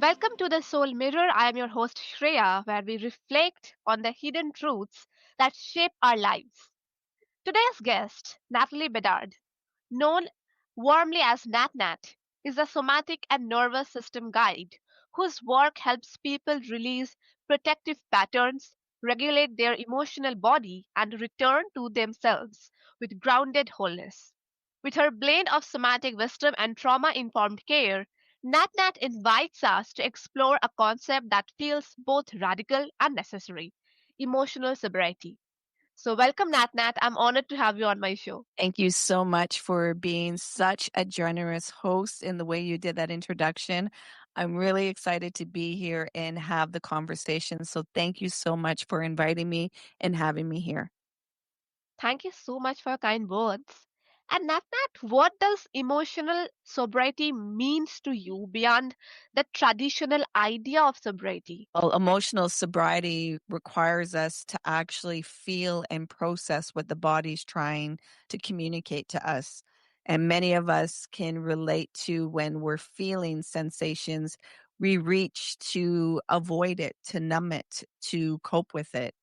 Welcome to the Soul Mirror. I am your host Shreya, where we reflect on the hidden truths that shape our lives. Today's guest, Natalie Bedard, known warmly as NatNat, is a somatic and nervous system guide whose work helps people release protective patterns, regulate their emotional body, and return to themselves with grounded wholeness. With her blend of somatic wisdom and trauma informed care, NatNat invites us to explore a concept that feels both radical and necessary: emotional sobriety. So, welcome, NatNat. I'm honored to have you on my show. Thank you so much for being such a generous host in the way you did that introduction. I'm really excited to be here and have the conversation. So, thank you so much for inviting me and having me here. Thank you so much for your kind words. And Nat, what does emotional sobriety means to you beyond the traditional idea of sobriety? Well, emotional sobriety requires us to actually feel and process what the body's trying to communicate to us. And many of us can relate to when we're feeling sensations, we reach to avoid it, to numb it, to cope with it.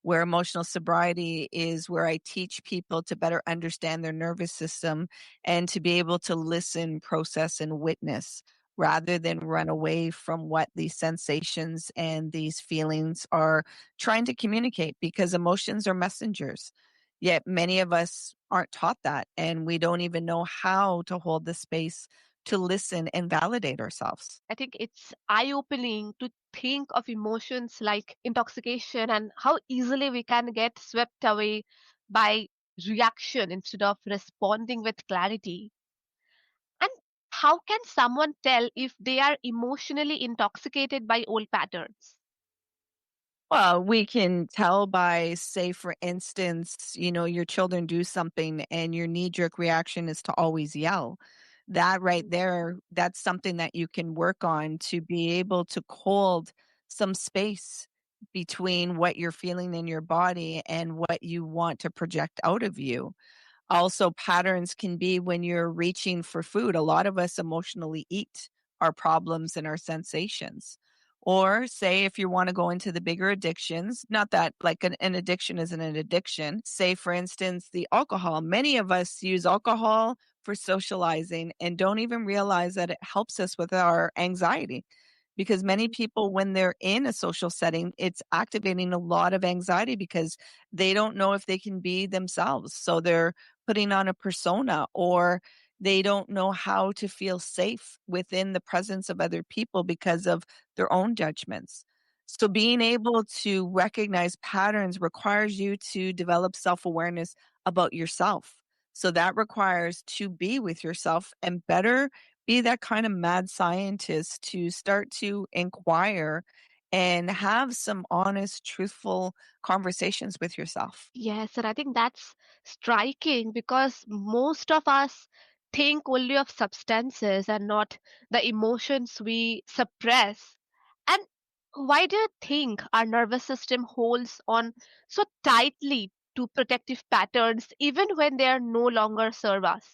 Where emotional sobriety is where I teach people to better understand their nervous system and to be able to listen, process, and witness rather than run away from what these sensations and these feelings are trying to communicate, because emotions are messengers. Yet many of us aren't taught that, and we don't even know how to hold the space to listen and validate ourselves. I think it's eye opening to think of emotions like intoxication and how easily we can get swept away by reaction instead of responding with clarity. And how can someone tell if they are emotionally intoxicated by old patterns? Well, we can tell by, say, for instance, your children do something and your knee jerk reaction is to always yell. That right there, that's something that you can work on to be able to hold some space between what you're feeling in your body and what you want to project out of you. Also, patterns can be when you're reaching for food. A lot of us emotionally eat our problems and our sensations. Or say if you want to go into the bigger addictions, not that like an addiction isn't an addiction. Say, for instance, the alcohol. Many of us use alcohol for socializing and don't even realize that it helps us with our anxiety. Because many people, when they're in a social setting, it's activating a lot of anxiety because they don't know if they can be themselves. So they're putting on a persona, or they don't know how to feel safe within the presence of other people because of their own judgments. So being able to recognize patterns requires you to develop self-awareness about yourself. So that requires to be with yourself and better be that kind of mad scientist to start to inquire and have some honest, truthful conversations with yourself. Yes, and I think that's striking because most of us think only of substances and not the emotions we suppress. And why do you think our nervous system holds on so tightly to protective patterns even when they are no longer serve us?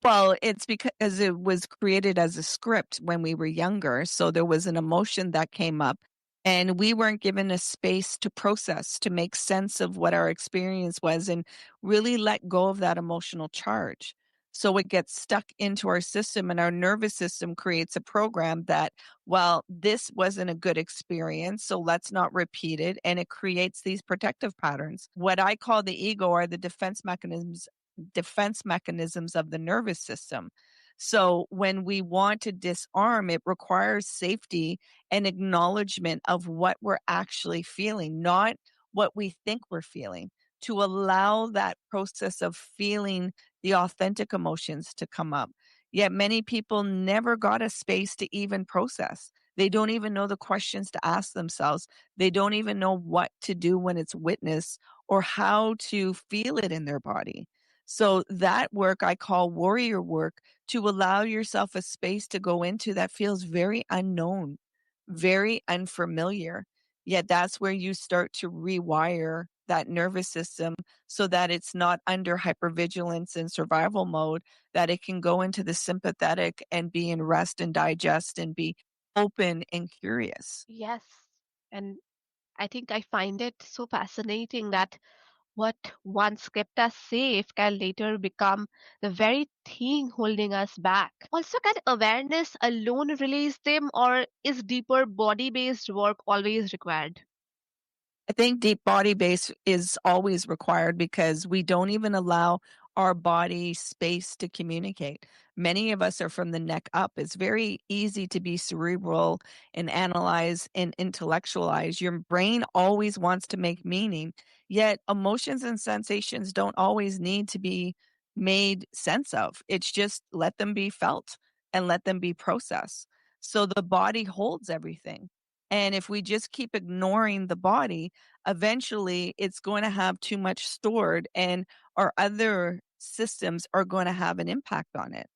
Well, it's because it was created as a script when we were younger. So there was an emotion that came up, and we weren't given a space to process, to make sense of what our experience was and really let go of that emotional charge. So it gets stuck into our system, and our nervous system creates a program that, well, this wasn't a good experience, so let's not repeat it. And it creates these protective patterns. What I call the ego are the defense mechanisms of the nervous system. So when we want to disarm, it requires safety and acknowledgement of what we're actually feeling, not what we think we're feeling, to allow that process of feeling the authentic emotions to come up. Yet many people never got a space to even process. They don't even know the questions to ask themselves. They don't even know what to do when it's witnessed or how to feel it in their body. So that work I call warrior work, to allow yourself a space to go into that feels very unknown, very unfamiliar. Yet that's where you start to rewire that nervous system so that it's not under hypervigilance and survival mode, that it can go into the sympathetic and be in rest and digest and be open and curious. Yes. And I think I find it so fascinating that what once kept us safe can later become the very thing holding us back. Also, can awareness alone release them, or is deeper body based work always required? I think deep body base is always required because we don't even allow our body space to communicate. Many of us are from the neck up. It's very easy to be cerebral and analyze and intellectualize. Your brain always wants to make meaning, yet emotions and sensations don't always need to be made sense of. It's just let them be felt and let them be processed. So the body holds everything. And if we just keep ignoring the body, eventually it's going to have too much stored and our other systems are going to have an impact on it.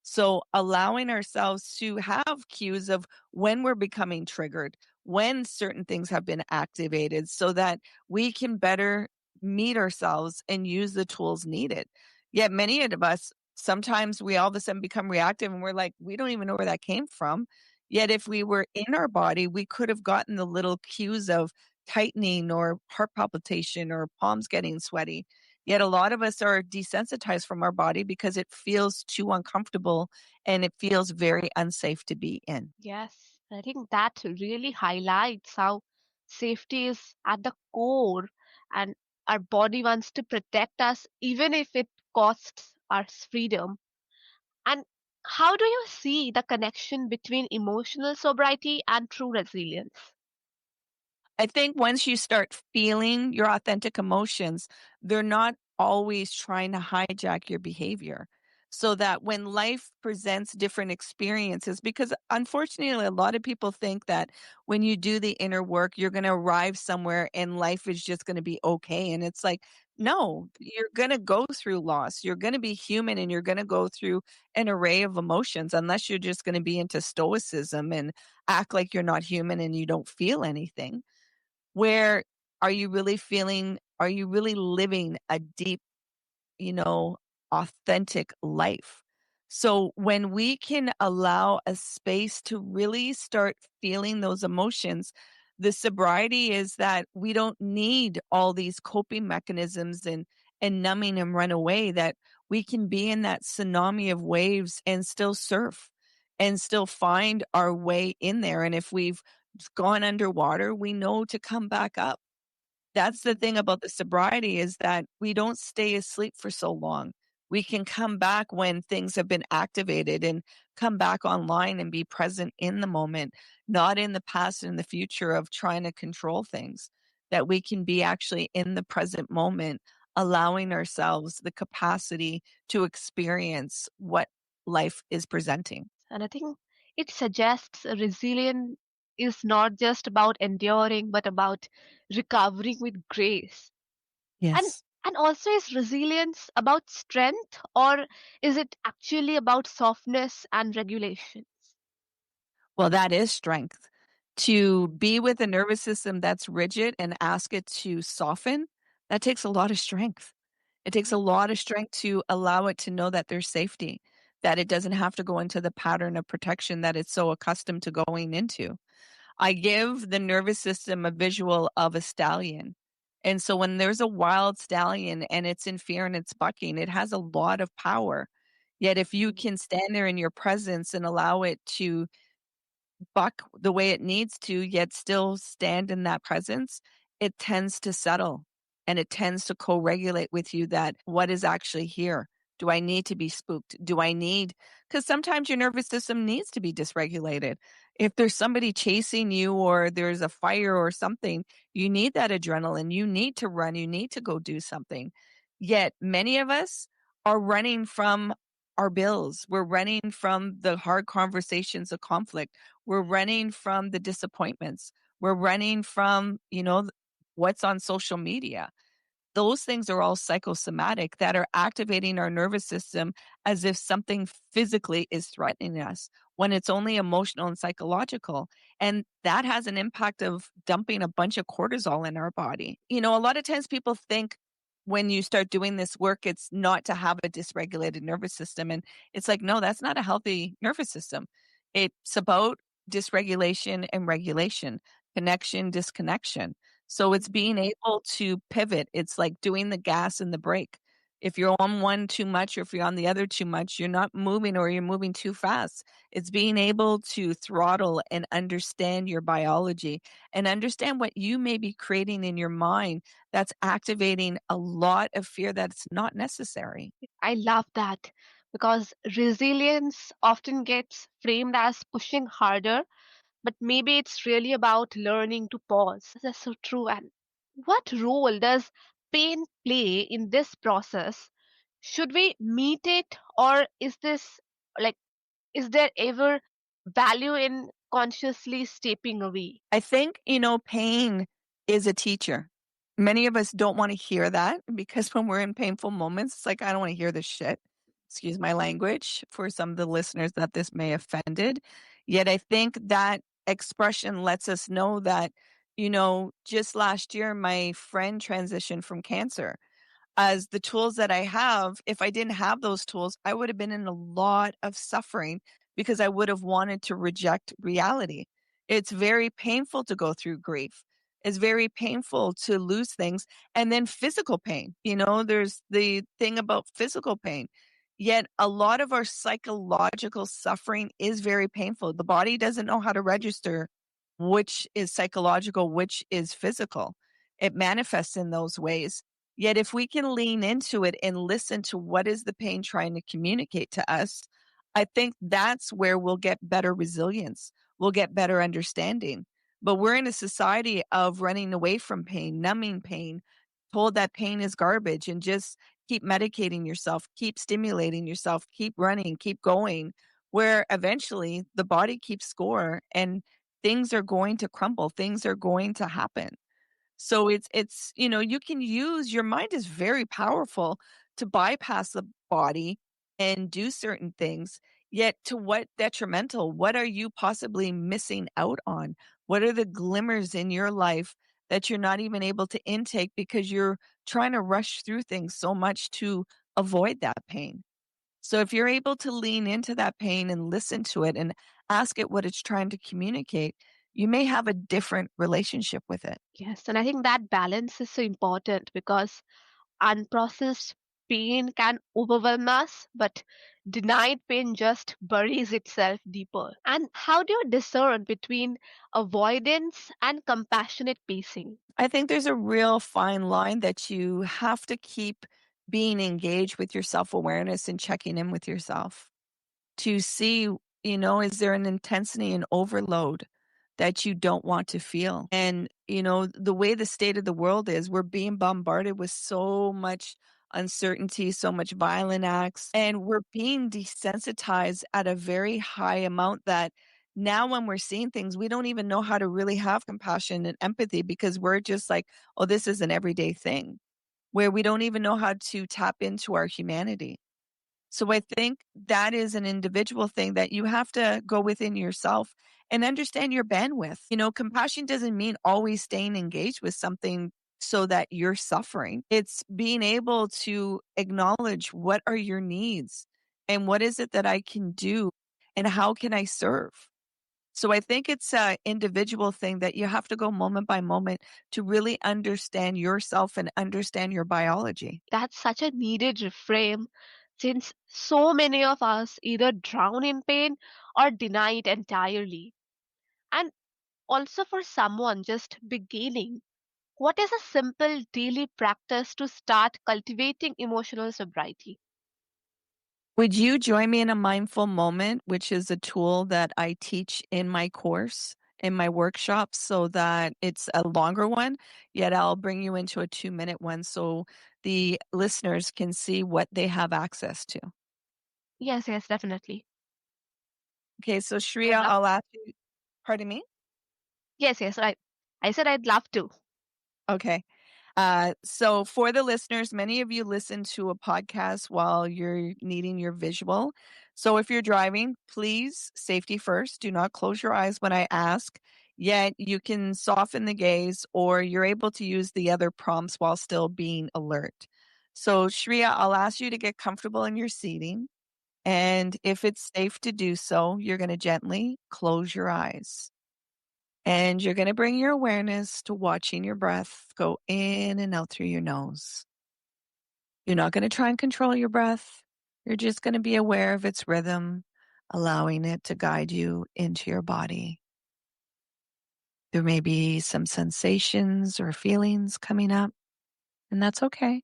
So allowing ourselves to have cues of when we're becoming triggered, when certain things have been activated so that we can better meet ourselves and use the tools needed. Yet many of us, sometimes we all of a sudden become reactive and we're like, we don't even know where that came from. Yet if we were in our body, we could have gotten the little cues of tightening or heart palpitation or palms getting sweaty. Yet a lot of us are desensitized from our body because it feels too uncomfortable and it feels very unsafe to be in. Yes, I think that really highlights how safety is at the core, and our body wants to protect us even if it costs us freedom. And how do you see the connection between emotional sobriety and true resilience? I think once you start feeling your authentic emotions, they're not always trying to hijack your behavior. So that when life presents different experiences, because unfortunately, a lot of people think that when you do the inner work, you're going to arrive somewhere and life is just going to be okay. And it's like, no, you're going to go through loss. You're going to be human and you're going to go through an array of emotions, unless you're just going to be into stoicism and act like you're not human and you don't feel anything. Where are you really living a deep, you know, authentic life? So when we can allow a space to really start feeling those emotions, the sobriety is that we don't need all these coping mechanisms and numbing and run away, that we can be in that tsunami of waves and still surf and still find our way in there. And if we've gone underwater, we know to come back up. That's the thing about the sobriety, is that we don't stay asleep for so long. We can come back when things have been activated and come back online and be present in the moment, not in the past and the future of trying to control things. That we can be actually in the present moment, allowing ourselves the capacity to experience what life is presenting. And I think it suggests resilience is not just about enduring, but about recovering with grace. And Yes. and also, is resilience about strength, or is it actually about softness and regulation? Well, that is strength. To be with a nervous system that's rigid and ask it to soften, that takes a lot of strength. It takes a lot of strength to allow it to know that there's safety, that it doesn't have to go into the pattern of protection that it's so accustomed to going into. I give the nervous system a visual of a stallion. And so when there's a wild stallion and it's in fear and it's bucking, it has a lot of power. Yet if you can stand there in your presence and allow it to buck the way it needs to, yet still stand in that presence, it tends to settle and it tends to co regulate with you, that what is actually here? Do I need to be spooked? Do I need, because sometimes your nervous system needs to be dysregulated. If there's somebody chasing you or there's a fire or something, you need that adrenaline. You need to run. You need to go do something. Yet many of us are running from our bills. We're running from the hard conversations of conflict. We're running from the disappointments. We're running from, what's on social media. Those things are all psychosomatic that are activating our nervous system as if something physically is threatening us, when it's only emotional and psychological. And that has an impact of dumping a bunch of cortisol in our body. A lot of times people think when you start doing this work, it's not to have a dysregulated nervous system. And it's like, no, that's not a healthy nervous system. It's about dysregulation and regulation, connection, disconnection. So it's being able to pivot. It's like doing the gas and the brake. If you're on one too much or if you're on the other too much, you're not moving or you're moving too fast. It's being able to throttle and understand your biology and understand what you may be creating in your mind that's activating a lot of fear that's not necessary. I love that because resilience often gets framed as pushing harder, but maybe it's really about learning to pause. That's so true. And what role does pain play in this process? Should we meet it, or is this like, is there ever value in consciously stepping away? I think, pain is a teacher. Many of us don't want to hear that because when we're in painful moments, it's like, I don't want to hear this shit. Excuse my language for some of the listeners that this may offended. Yet I think that expression lets us know that, just last year, my friend transitioned from cancer as the tools that I have, if I didn't have those tools, I would have been in a lot of suffering because I would have wanted to reject reality. It's very painful to go through grief. It's very painful to lose things and then physical pain. There's the thing about physical pain. Yet a lot of our psychological suffering is very painful. The body doesn't know how to register which is psychological, which is physical. It manifests in those ways. Yet if we can lean into it and listen to what is the pain trying to communicate to us, I think that's where we'll get better resilience. We'll get better understanding. But we're in a society of running away from pain, numbing pain, told that pain is garbage and just keep medicating yourself, keep stimulating yourself, keep running, keep going, where eventually the body keeps score and things are going to crumble, things are going to happen. So it's you can use your mind is very powerful to bypass the body and do certain things. Yet to what detrimental? What are you possibly missing out on? What are the glimmers in your life that you're not even able to intake because you're trying to rush through things so much to avoid that pain? So if you're able to lean into that pain and listen to it and ask it what it's trying to communicate, you may have a different relationship with it. Yes, and I think that balance is so important because unprocessed pain can overwhelm us, but denied pain just buries itself deeper. And how do you discern between avoidance and compassionate pacing? I think there's a real fine line that you have to keep being engaged with your self-awareness and checking in with yourself to see, is there an intensity and overload that you don't want to feel? And, the way the state of the world is, we're being bombarded with so much uncertainty, so much violent acts, and we're being desensitized at a very high amount that now when we're seeing things, we don't even know how to really have compassion and empathy because we're just like, oh, this is an everyday thing where we don't even know how to tap into our humanity. So I think that is an individual thing that you have to go within yourself and understand your bandwidth. Compassion doesn't mean always staying engaged with something so that you're suffering. It's being able to acknowledge what are your needs and what is it that I can do and how can I serve? So I think it's a individual thing that you have to go moment by moment to really understand yourself and understand your biology. That's such a needed reframe since so many of us either drown in pain or deny it entirely. And also for someone just beginning, what is a simple daily practice to start cultivating emotional sobriety? Would you join me in a mindful moment, which is a tool that I teach in my course, in my workshop, so that it's a longer one, yet I'll bring you into a 2-minute one so the listeners can see what they have access to. Yes, yes, definitely. Okay, so I'd Shreya, love I'll to. ask you, pardon me? Yes, yes, I said I'd love to. Okay. So for the listeners, many of you listen to a podcast while you're needing your visual. So if you're driving, please safety first. Do not close your eyes when I ask. Yet you can soften the gaze or you're able to use the other prompts while still being alert. So Shreya, I'll ask you to get comfortable in your seating. And if it's safe to do so, you're going to gently close your eyes. And you're going to bring your awareness to watching your breath go in and out through your nose. You're not going to try and control your breath. You're just going to be aware of its rhythm, allowing it to guide you into your body. There may be some sensations or feelings coming up, and that's okay.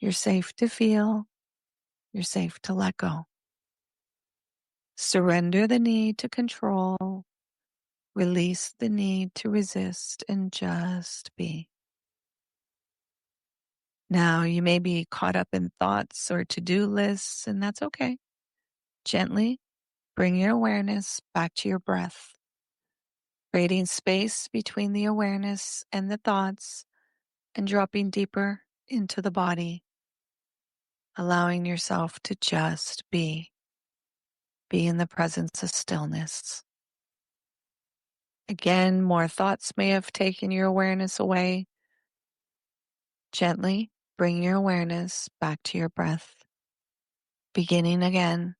You're safe to feel. You're safe to let go. Surrender the need to control. Release the need to resist and just be. Now, you may be caught up in thoughts or to-do lists, and that's okay. Gently bring your awareness back to your breath, creating space between the awareness and the thoughts and dropping deeper into the body, allowing yourself to just be in the presence of stillness. Again, more thoughts may have taken your awareness away. Gently bring your awareness back to your breath, beginning again,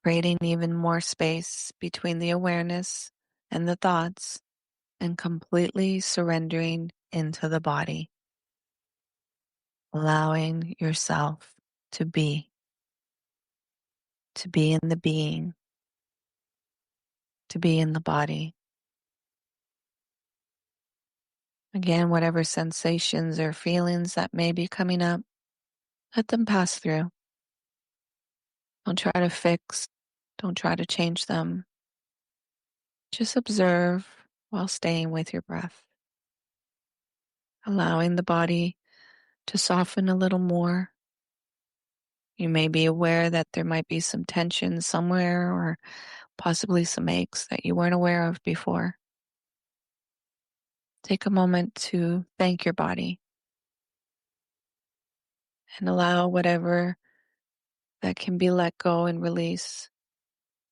creating even more space between the awareness and the thoughts, and completely surrendering into the body, allowing yourself to be in the being, to be in the body. Again, whatever sensations or feelings that may be coming up, let them pass through. Don't try to fix, don't try to change them. Just observe while staying with your breath, allowing the body to soften a little more. You may be aware that there might be some tension somewhere or possibly some aches that you weren't aware of before. Take a moment to thank your body and allow whatever that can be let go and release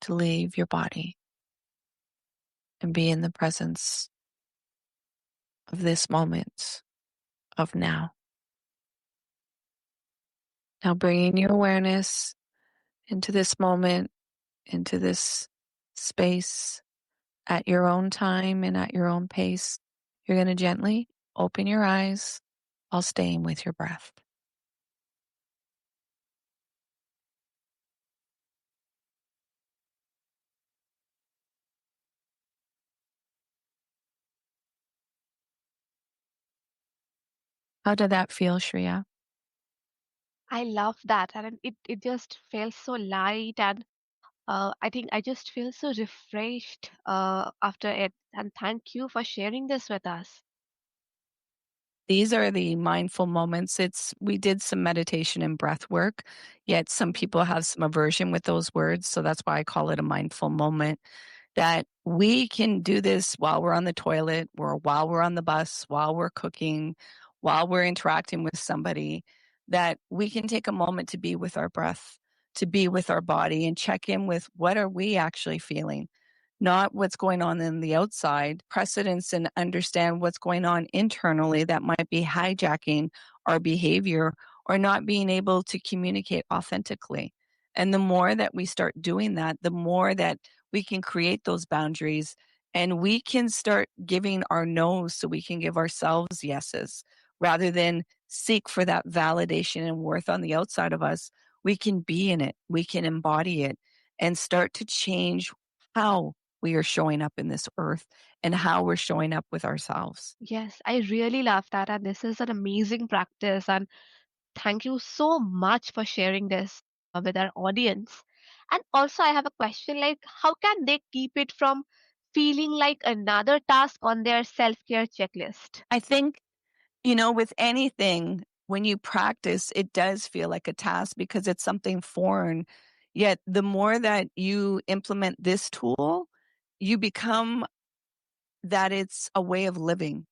to leave your body and be in the presence of this moment of now. Now bringing your awareness into this moment, into this space at your own time and at your own pace. You're going to gently open your eyes while staying with your breath. How did that feel, Shreya? I love that. And it just feels so light. And I think I just feel so refreshed after it. And thank you for sharing this with us. These are the mindful moments. We did some meditation and breath work, yet some people have some aversion with those words. So that's why I call it a mindful moment. That we can do this while we're on the toilet, or while we're on the bus, while we're cooking, while we're interacting with somebody, that we can take a moment to be with our breath, to be with our body and check in with what are we actually feeling, not what's going on in the outside, precedence and understand what's going on internally that might be hijacking our behavior or not being able to communicate authentically. And the more that we start doing that, the more that we can create those boundaries and we can start giving our no's so we can give ourselves yeses rather than seek for that validation and worth on the outside of us. We can be in it, we can embody it and start to change how we are showing up in this earth and how we're showing up with ourselves. Yes, I really love that. And this is an amazing practice. And thank you so much for sharing this with our audience. And also, I have a question like, how can they keep it from feeling like another task on their self care checklist? I think, with anything, when you practice, it does feel like a task because it's something foreign. Yet the more that you implement this tool, you become that it's a way of living.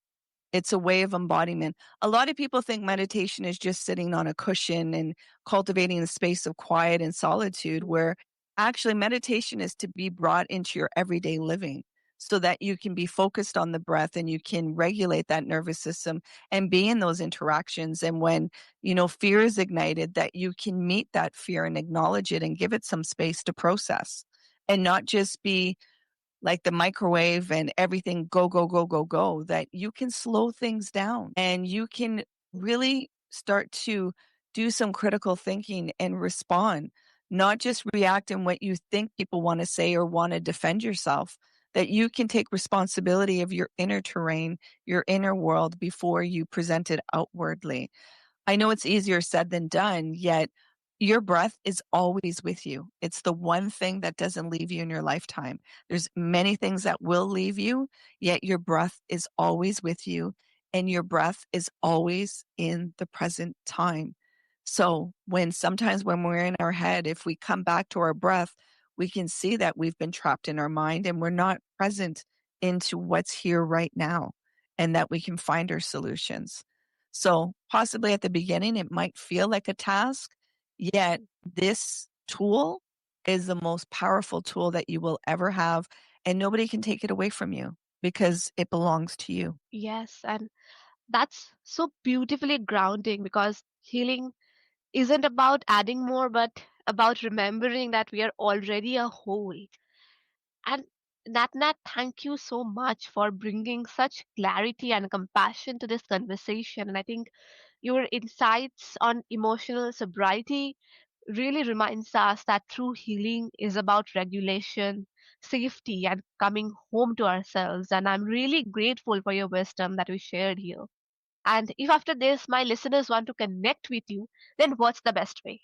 It's a way of embodiment. A lot of people think meditation is just sitting on a cushion and cultivating a space of quiet and solitude, where actually meditation is to be brought into your everyday living. so that you can be focused on the breath and you can regulate that nervous system and be in those interactions. And when, fear is ignited, that you can meet that fear and acknowledge it and give it some space to process and not just be like the microwave and everything go, go, go, go, go, that you can slow things down and you can really start to do some critical thinking and respond, not just react in what you think people want to say or want to defend yourself, that you can take responsibility of your inner terrain, your inner world before you present it outwardly. I know it's easier said than done, yet your breath is always with you. It's the one thing that doesn't leave you in your lifetime. There's many things that will leave you, yet your breath is always with you and your breath is always in the present time. So sometimes when we're in our head, if we come back to our breath, we can see that we've been trapped in our mind and we're not present into what's here right now and that we can find our solutions. So possibly at the beginning, it might feel like a task, yet this tool is the most powerful tool that you will ever have, and nobody can take it away from you because it belongs to you. Yes, and that's so beautifully grounding because healing isn't about adding more, but about remembering that we are already a whole. And NatNat, thank you so much for bringing such clarity and compassion to this conversation. And I think your insights on emotional sobriety really reminds us that true healing is about regulation, safety, and coming home to ourselves. And I'm really grateful for your wisdom that we shared here. And if after this my listeners want to connect with you, then what's the best way?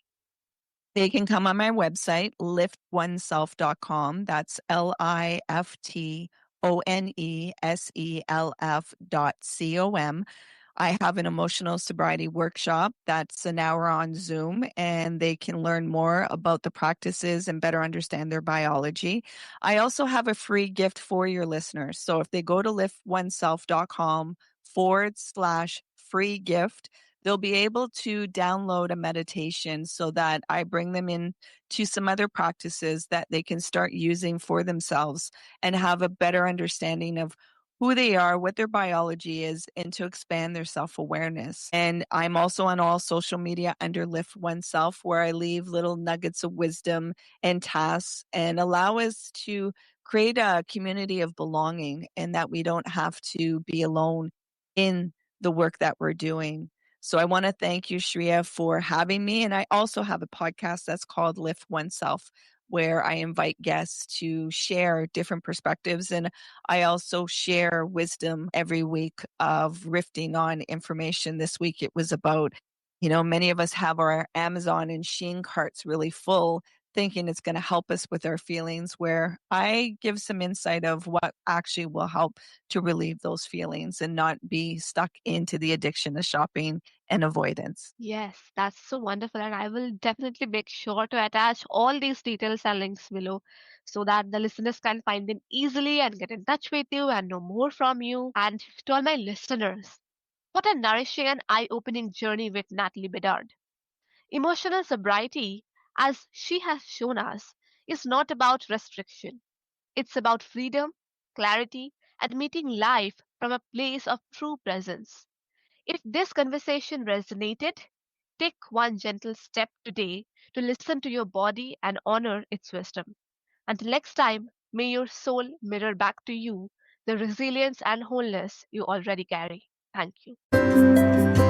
They can come on my website, liftoneself.com. That's liftoneself.com. I have an emotional sobriety workshop that's an hour on Zoom, and they can learn more about the practices and better understand their biology. I also have a free gift for your listeners. So if they go to liftoneself.com/free gift, they'll be able to download a meditation so that I bring them in to some other practices that they can start using for themselves and have a better understanding of who they are, what their biology is, and to expand their self awareness. And I'm also on all social media under Lift Oneself, where I leave little nuggets of wisdom and tasks and allow us to create a community of belonging and that we don't have to be alone in the work that we're doing. So I want to thank you, Shreya, for having me. And I also have a podcast that's called Lift Oneself, where I invite guests to share different perspectives. And I also share wisdom every week of rifting on information. This week it was about, many of us have our Amazon and Shein carts really full, thinking it's going to help us with our feelings, where I give some insight of what actually will help to relieve those feelings and not be stuck into the addiction of shopping and avoidance. Yes, that's so wonderful. And I will definitely make sure to attach all these details and links below so that the listeners can find them easily and get in touch with you and know more from you. And to all my listeners, what a nourishing and eye opening journey with Natalie Bedard. Emotional sobriety, as she has shown us, is not about restriction, it's about freedom, clarity, and meeting life from a place of true presence. If this conversation resonated, take one gentle step today to listen to your body and honor its wisdom. Until next time, may your soul mirror back to you the resilience and wholeness you already carry. Thank you.